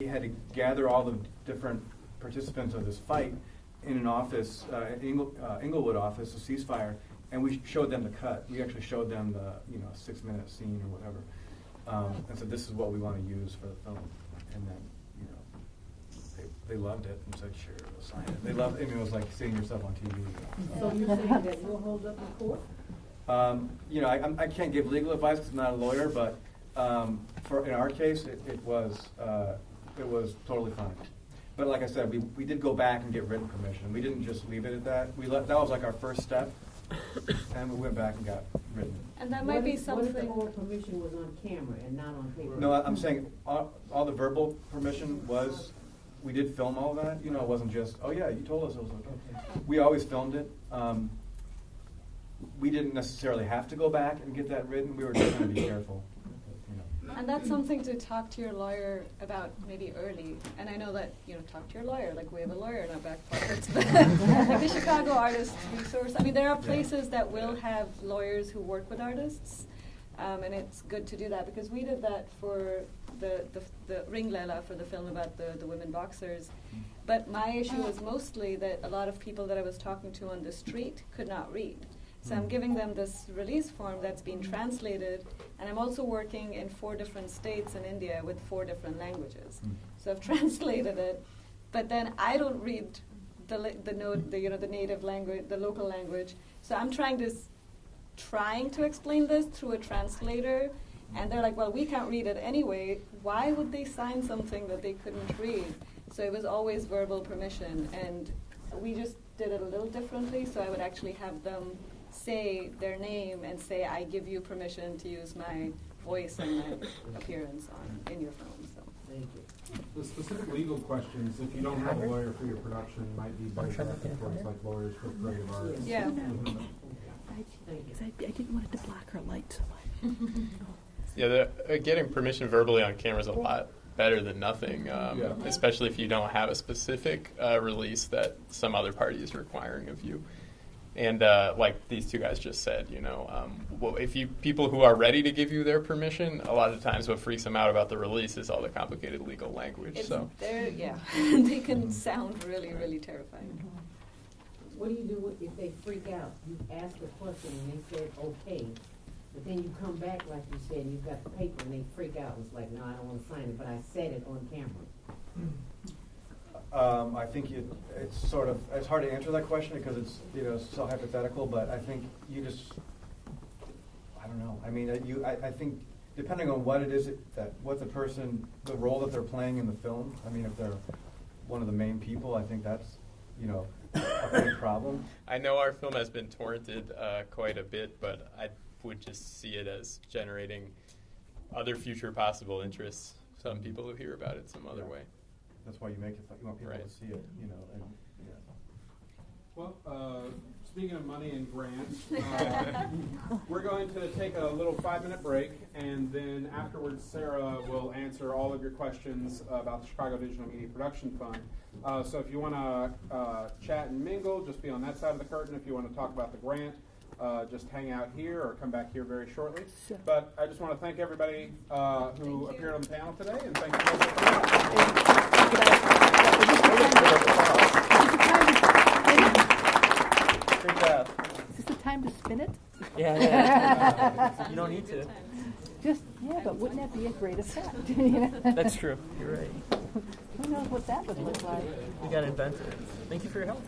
We had to gather all the different participants of this fight in an office, Inglewood office, a ceasefire, and we showed them the cut. We actually showed them the 6-minute scene or whatever, and said, this is what we want to use for the film. And then they loved it and said, sure, we'll sign it. They loved it. I mean, it was like seeing yourself on TV. So you're saying that will hold up in court? I can't give legal advice because I'm not a lawyer, but in our case, it was totally fine. But like I said, we did go back and get written permission. We didn't just leave it at that. That was like our first step, and we went back and got written. And that might be something. What if the oral permission was on camera and not on paper? No, I'm saying all the verbal permission was. We did film all that. It wasn't just, oh yeah, you told us it was okay. We always filmed it. We didn't necessarily have to go back and get that written. We were just going to be careful. And that's something to talk to your lawyer about maybe early. And I know that, talk to your lawyer, like we have a lawyer in our back pockets. But like the Chicago Artist Resource, there are places that will have lawyers who work with artists. And it's good to do that because we did that for the Ring Lela for the film about the women boxers. But my issue was mostly that a lot of people that I was talking to on the street could not read. So I'm giving them this release form that's been translated, and I'm also working in 4 different states in India with 4 different languages. So I've translated it, but then I don't read the native language, the local language. So I'm trying to explain this through a translator, and they're like, well, we can't read it anyway. Why would they sign something that they couldn't read? So it was always verbal permission, and we just did it a little differently. So I would actually have them say their name and say, I give you permission to use my voice and my appearance in your film. So. Thank you. The specific legal questions, if you don't have a lawyer for your production, might be better directed towards like lawyers for creative arts. Yeah. I didn't want it to block her light so much. Yeah, getting permission verbally on camera is a lot better than nothing, especially if you don't have a specific release that some other party is requiring of you. And like these 2 guys just said, people who are ready to give you their permission, a lot of times what freaks them out about the release is all the complicated legal language. They can sound really, really terrifying. What do you do if they freak out? You ask a question and they said okay, but then you come back like you said and you've got the paper and they freak out. It's like, no, I don't want to sign it, but I said it on camera. I think it's hard to answer that question because it's so hypothetical. But I think I don't know. I think depending on what it is the role that they're playing in the film. If they're one of the main people, I think that's a big problem. I know our film has been torrented quite a bit, but I would just see it as generating other future possible interests. Some people who hear about it some other way. That's why you make it. You want people to see it, Well, speaking of money and grants, we're going to take a little 5-minute break, and then afterwards Sarah will answer all of your questions about the Chicago Digital Media Production Fund. So if you want to chat and mingle, just be on that side of the curtain. If you want to talk about the grant, just hang out here or come back here very shortly. But I just want to thank everybody who appeared on the panel today, and thank you guys for coming. Great job. Is this the time to spin it? Yeah. You don't need to. But wouldn't that be a great effect? That's true. You're right. Who knows what that would look like? We got invented. Thank you for your help.